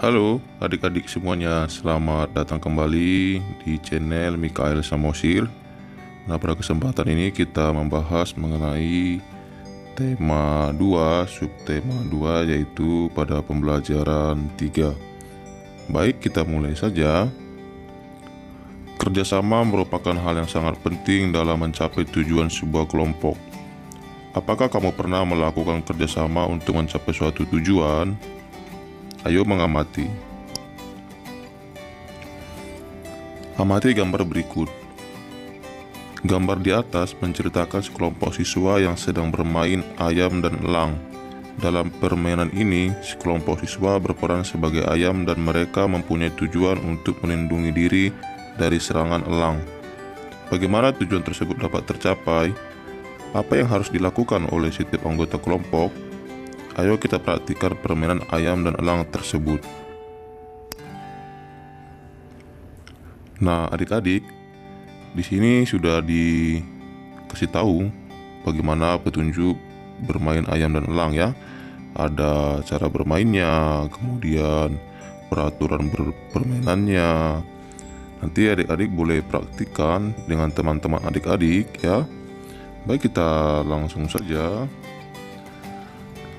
Halo adik-adik semuanya, selamat datang kembali di channel Mikael Samosir. Nah, pada kesempatan ini kita membahas mengenai tema 2, subtema 2, yaitu pada pembelajaran 3. Baik, kita mulai saja. Kerjasama merupakan hal yang sangat penting dalam mencapai tujuan sebuah kelompok. Apakah kamu pernah melakukan kerjasama untuk mencapai suatu tujuan? Ayo mengamati. Amati gambar berikut. Gambar di atas menceritakan sekelompok siswa yang sedang bermain ayam dan elang. Dalam permainan ini, sekelompok siswa berperan sebagai ayam dan mereka mempunyai tujuan untuk melindungi diri dari serangan elang. Bagaimana tujuan tersebut dapat tercapai? Apa yang harus dilakukan oleh setiap anggota kelompok? Ayo kita praktikkan permainan ayam dan elang tersebut. Nah, adik-adik, di sini sudah dikasih tahu bagaimana petunjuk bermain ayam dan elang ya. Ada cara bermainnya, kemudian peraturan permainannya. Nanti adik-adik boleh praktikkan dengan teman-teman adik-adik ya. Baik, kita langsung saja.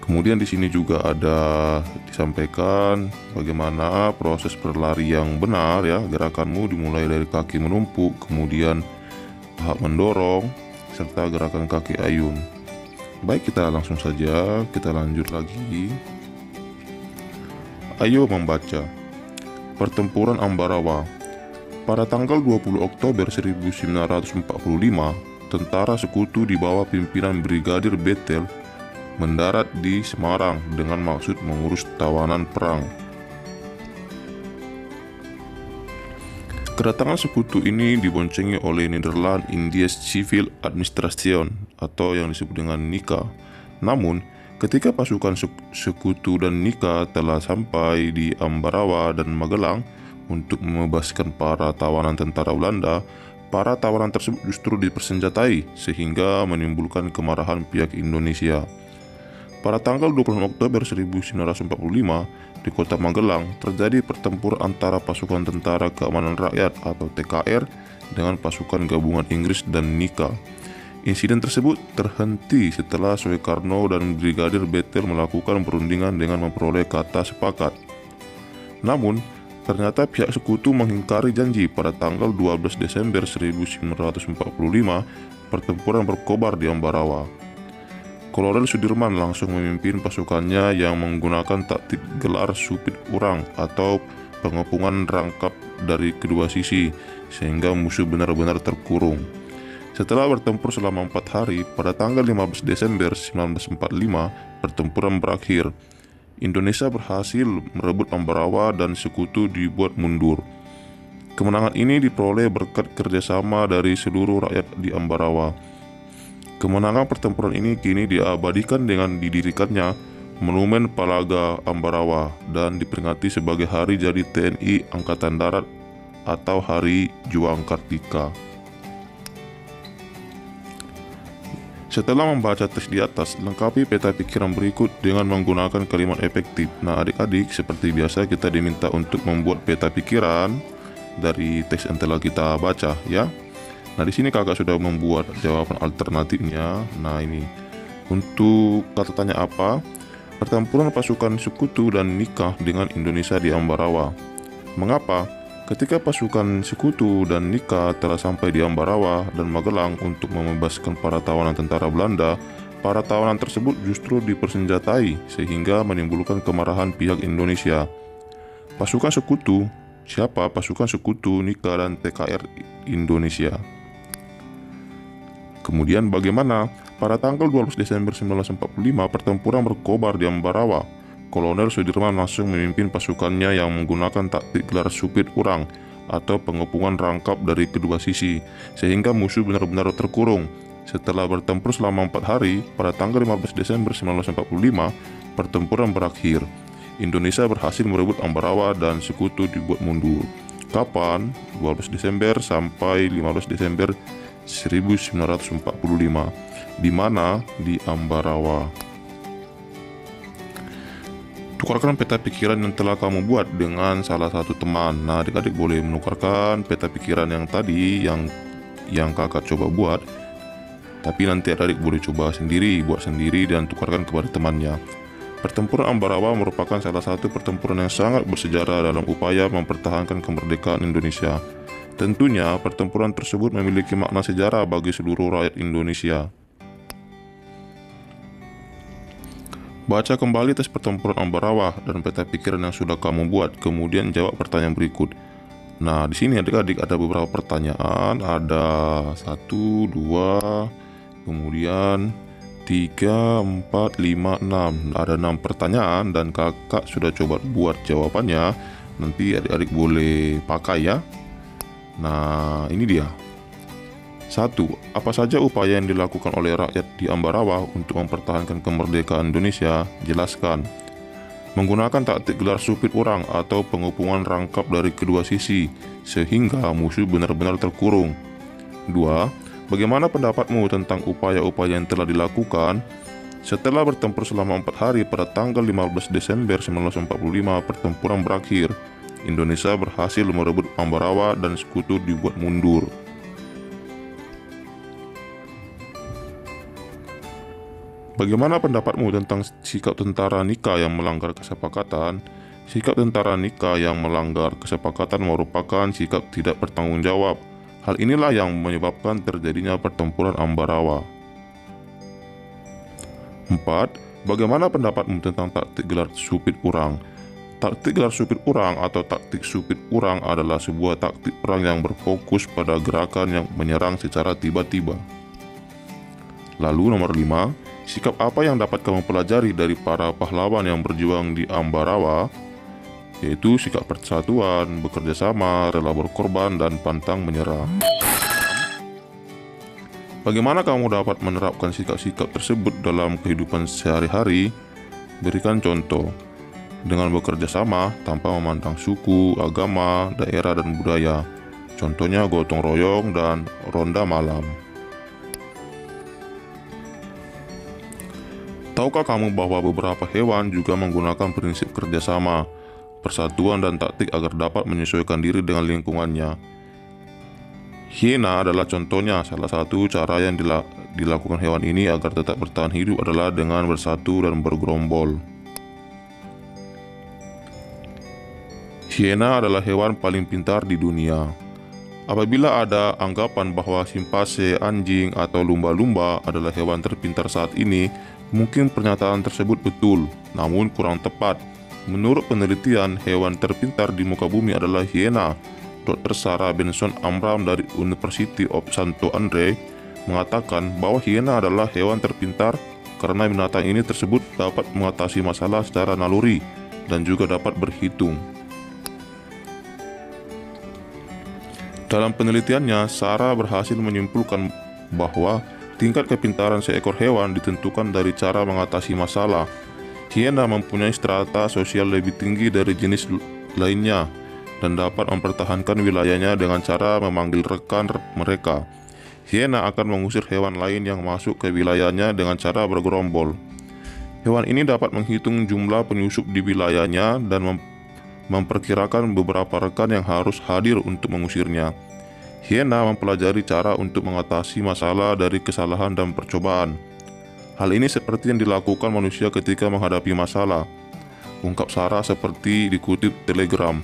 Kemudian di sini juga ada disampaikan bagaimana proses berlari yang benar ya. Gerakanmu dimulai dari kaki menumpuk, kemudian tahap mendorong, serta gerakan kaki ayun. Baik, kita langsung saja, kita lanjut lagi. Ayo membaca. Pertempuran Ambarawa. Pada tanggal 20 Oktober 1945, tentara sekutu di bawah pimpinan Brigadir Bethel mendarat di Semarang dengan maksud mengurus tawanan perang. Kedatangan sekutu ini diboncengi oleh Nederland Indies Civil Administration atau yang disebut dengan NICA. Namun, ketika pasukan sekutu dan NICA telah sampai di Ambarawa dan Magelang untuk membebaskan para tawanan tentara Belanda, para tawanan tersebut justru dipersenjatai sehingga menimbulkan kemarahan pihak Indonesia. Pada tanggal 26 Oktober 1945, di kota Magelang terjadi pertempuran antara pasukan Tentara Keamanan Rakyat atau TKR dengan pasukan gabungan Inggris dan NICA. Insiden tersebut terhenti setelah Soekarno dan Brigadir Bethel melakukan perundingan dengan memperoleh kata sepakat. Namun, ternyata pihak sekutu mengingkari janji. Pada tanggal 12 Desember 1945, pertempuran berkobar di Ambarawa. Kolonel Sudirman langsung memimpin pasukannya yang menggunakan taktik gelar supit urang atau pengepungan rangkap dari kedua sisi, sehingga musuh benar-benar terkurung. Setelah bertempur selama 4 hari, pada tanggal 15 Desember 1945, pertempuran berakhir. Indonesia berhasil merebut Ambarawa dan sekutu dibuat mundur. Kemenangan ini diperoleh berkat kerjasama dari seluruh rakyat di Ambarawa. Kemenangan pertempuran ini kini diabadikan dengan didirikannya Monumen Palaga Ambarawa dan diperingati sebagai Hari Jadi TNI Angkatan Darat atau Hari Juang Kartika. Setelah membaca teks di atas, lengkapi peta pikiran berikut dengan menggunakan kalimat efektif. Nah, adik-adik, seperti biasa kita diminta untuk membuat peta pikiran dari teks yang telah kita baca ya. Nah, di sini kakak sudah membuat jawaban alternatifnya. Nah, ini untuk kata tanya apa? Pertempuran pasukan sekutu dan NICA dengan Indonesia di Ambarawa. Mengapa? Ketika pasukan sekutu dan NICA telah sampai di Ambarawa dan Magelang untuk membebaskan para tawanan tentara Belanda, para tawanan tersebut justru dipersenjatai sehingga menimbulkan kemarahan pihak Indonesia. Pasukan sekutu, siapa? Pasukan sekutu NICA dan TKR Indonesia. Kemudian bagaimana? Pada tanggal 12 Desember 1945, pertempuran berkobar di Ambarawa. Kolonel Sudirman langsung memimpin pasukannya yang menggunakan taktik gelar supit urang atau pengepungan rangkap dari kedua sisi, sehingga musuh benar-benar terkurung. Setelah bertempur selama 4 hari, pada tanggal 15 Desember 1945, pertempuran berakhir. Indonesia berhasil merebut Ambarawa dan sekutu dibuat mundur. Kapan? 12 Desember sampai 15 Desember 1945. Di mana? Di Ambarawa. Tukarkan peta pikiran yang telah kamu buat dengan salah satu teman. Nah, adik-adik boleh menukarkan peta pikiran yang tadi yang kakak coba buat. Tapi nanti adik boleh coba sendiri, buat sendiri dan tukarkan kepada temannya. Pertempuran Ambarawa merupakan salah satu pertempuran yang sangat bersejarah dalam upaya mempertahankan kemerdekaan Indonesia. Tentunya pertempuran tersebut memiliki makna sejarah bagi seluruh rakyat Indonesia. Baca kembali tes pertempuran Ambarawa dan peta pikiran yang sudah kamu buat, kemudian jawab pertanyaan berikut. Nah, di sini adik-adik ada beberapa pertanyaan, ada 1, 2, kemudian 3, 4, 5, 6. Ada 6 pertanyaan dan kakak sudah coba buat jawabannya. Nanti adik-adik boleh pakai ya. Nah, ini dia. 1. Apa saja upaya yang dilakukan oleh rakyat di Ambarawa untuk mempertahankan kemerdekaan Indonesia? Jelaskan. Menggunakan taktik gelar supit urang atau pengepungan rangkap dari kedua sisi, sehingga musuh benar-benar terkurung. 2. Bagaimana pendapatmu tentang upaya-upaya yang telah dilakukan? Setelah bertempur selama 4 hari pada tanggal 15 Desember 1945, pertempuran berakhir. Indonesia berhasil merebut Ambarawa dan sekutu dibuat mundur. Bagaimana pendapatmu tentang sikap tentara Nika yang melanggar kesepakatan? Sikap tentara Nika yang melanggar kesepakatan merupakan sikap tidak bertanggung jawab. Hal inilah yang menyebabkan terjadinya pertempuran Ambarawa. 4. Bagaimana pendapatmu tentang taktik gelar supit urang? Taktik gelar supit urang atau taktik supit urang adalah sebuah taktik perang yang berfokus pada gerakan yang menyerang secara tiba-tiba. Lalu nomor 5. Sikap apa yang dapat kamu pelajari dari para pahlawan yang berjuang di Ambarawa? Yaitu sikap persatuan, bekerja sama, rela berkorban, dan pantang menyerah. Bagaimana kamu dapat menerapkan sikap-sikap tersebut dalam kehidupan sehari-hari? Berikan contoh. Dengan bekerja sama tanpa memandang suku, agama, daerah, dan budaya. Contohnya gotong royong dan ronda malam. Tahukah kamu bahwa beberapa hewan juga menggunakan prinsip kerjasama, persatuan, dan taktik agar dapat menyesuaikan diri dengan lingkungannya? Hiena adalah contohnya. Salah satu cara yang dilakukan hewan ini agar tetap bertahan hidup adalah dengan bersatu dan bergerombol. Hiena adalah hewan paling pintar di dunia. Apabila ada anggapan bahwa simpase, anjing, atau lumba-lumba adalah hewan terpintar saat ini, mungkin pernyataan tersebut betul, namun kurang tepat. Menurut penelitian, hewan terpintar di muka bumi adalah hiena. Dr. Sarah Benson Amram dari University of Santo Andre mengatakan bahwa hiena adalah hewan terpintar karena binatang ini tersebut dapat mengatasi masalah secara naluri dan juga dapat berhitung. Dalam penelitiannya, Sarah berhasil menyimpulkan bahwa tingkat kepintaran seekor hewan ditentukan dari cara mengatasi masalah. Hiena mempunyai strata sosial lebih tinggi dari jenis lainnya dan dapat mempertahankan wilayahnya dengan cara memanggil rekan mereka. Hiena akan mengusir hewan lain yang masuk ke wilayahnya dengan cara bergerombol. Hewan ini dapat menghitung jumlah penyusup di wilayahnya dan memperkirakan beberapa rekan yang harus hadir untuk mengusirnya. Hiena mempelajari cara untuk mengatasi masalah dari kesalahan dan percobaan. Hal ini seperti yang dilakukan manusia ketika menghadapi masalah, ungkap Sarah seperti dikutip Telegram.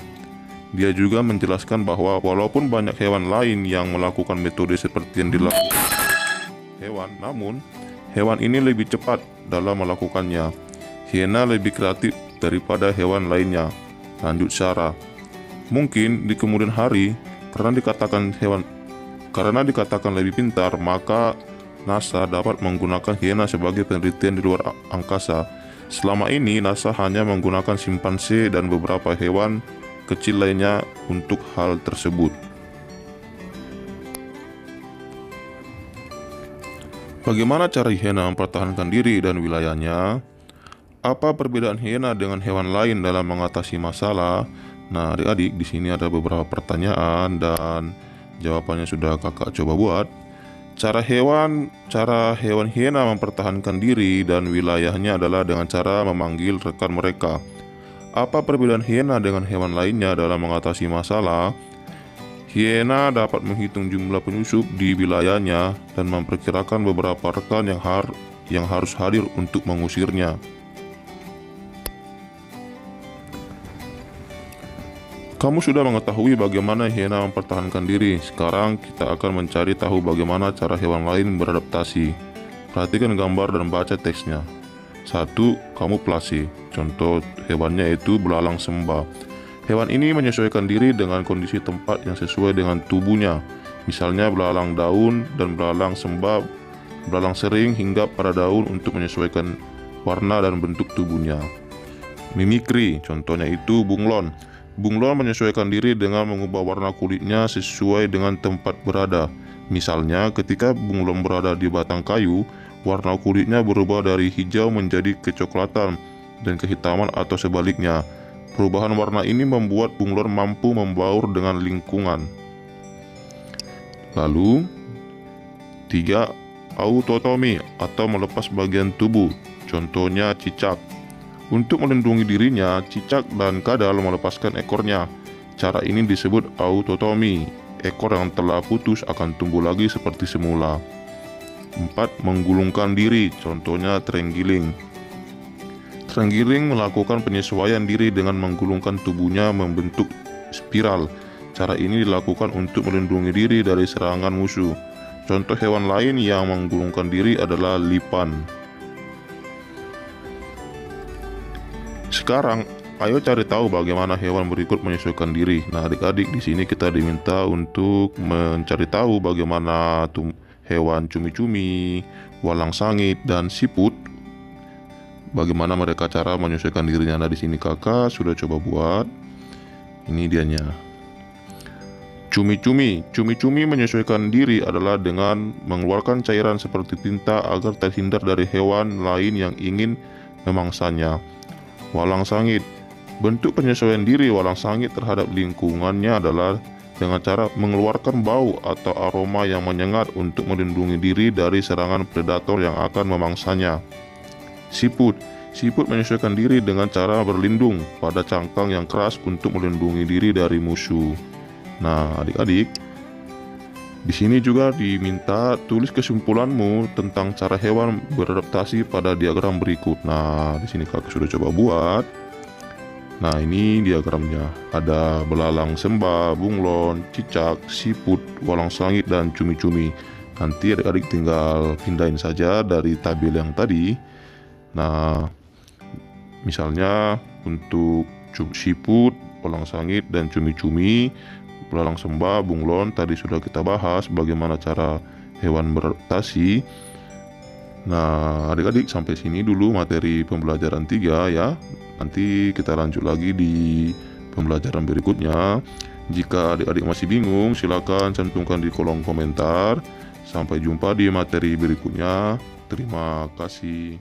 Dia juga menjelaskan bahwa walaupun banyak hewan lain yang melakukan metode seperti yang dilakukan hewan, namun hewan ini lebih cepat dalam melakukannya. Hiena lebih kreatif daripada hewan lainnya, lanjut Sarah. Mungkin di kemudian hari, karena dikatakan lebih pintar, maka NASA dapat menggunakan hiena sebagai penelitian di luar angkasa. Selama ini NASA hanya menggunakan simpanse dan beberapa hewan kecil lainnya untuk hal tersebut. Bagaimana cara hiena mempertahankan diri dan wilayahnya? Apa perbedaan hiena dengan hewan lain dalam mengatasi masalah? Nah, adik-adik, di sini ada beberapa pertanyaan dan jawabannya sudah kakak coba buat. Cara hewan hiena mempertahankan diri dan wilayahnya adalah dengan cara memanggil rekan mereka. Apa perbedaan hiena dengan hewan lainnya dalam mengatasi masalah? Hiena dapat menghitung jumlah penyusup di wilayahnya dan memperkirakan beberapa rekan yang harus hadir untuk mengusirnya. Kamu sudah mengetahui bagaimana hiena mempertahankan diri. Sekarang kita akan mencari tahu bagaimana cara hewan lain beradaptasi. Perhatikan gambar dan baca teksnya. 1. Kamuflase. Contoh hewannya itu belalang sembah. Hewan ini menyesuaikan diri dengan kondisi tempat yang sesuai dengan tubuhnya. Misalnya belalang daun dan belalang sembah belalang sering hinggap pada daun untuk menyesuaikan warna dan bentuk tubuhnya. Mimikri, contohnya itu bunglon. Bunglon menyesuaikan diri dengan mengubah warna kulitnya sesuai dengan tempat berada. Misalnya ketika bunglon berada di batang kayu, warna kulitnya berubah dari hijau menjadi kecoklatan dan kehitaman atau sebaliknya. Perubahan warna ini membuat bunglon mampu membaur dengan lingkungan. Lalu 3. Autotomi atau melepas bagian tubuh. Contohnya cicak. Untuk melindungi dirinya, cicak dan kadal melepaskan ekornya. Cara ini disebut autotomi. Ekor yang telah putus akan tumbuh lagi seperti semula. 4. Menggulungkan diri, contohnya terenggiling. Terenggiling melakukan penyesuaian diri dengan menggulungkan tubuhnya membentuk spiral. Cara ini dilakukan untuk melindungi diri dari serangan musuh. Contoh hewan lain yang menggulungkan diri adalah lipan. Sekarang, ayo cari tahu bagaimana hewan berikut menyesuaikan diri. Nah, adik-adik, di sini kita diminta untuk mencari tahu bagaimana hewan cumi-cumi, walang sangit, dan siput. Bagaimana mereka cara menyesuaikan dirinya. Nah, di sini kakak sudah coba buat. Ini dianya. Cumi-cumi menyesuaikan diri adalah dengan mengeluarkan cairan seperti tinta agar terhindar dari hewan lain yang ingin memangsanya. Walang sangit. Bentuk penyesuaian diri walang sangit terhadap lingkungannya adalah dengan cara mengeluarkan bau atau aroma yang menyengat untuk melindungi diri dari serangan predator yang akan memangsanya. Siput menyesuaikan diri dengan cara berlindung pada cangkang yang keras untuk melindungi diri dari musuh. Nah, adik-adik, di sini juga diminta tulis kesimpulanmu tentang cara hewan beradaptasi pada diagram berikut. Nah, di sini kakak sudah coba buat. Nah, ini diagramnya. Ada belalang sembah, bunglon, cicak, siput, walang sangit, dan cumi-cumi. Nanti adik-adik tinggal pindahin saja dari tabel yang tadi. Nah, misalnya untuk siput, walang sangit, dan cumi-cumi, belalang sembah, bunglon, tadi sudah kita bahas bagaimana cara hewan beradaptasi. Nah, adik-adik, sampai sini dulu materi pembelajaran 3 ya. Nanti kita lanjut lagi di pembelajaran berikutnya. Jika adik-adik masih bingung, silakan cantumkan di kolom komentar. Sampai jumpa di materi berikutnya. Terima kasih.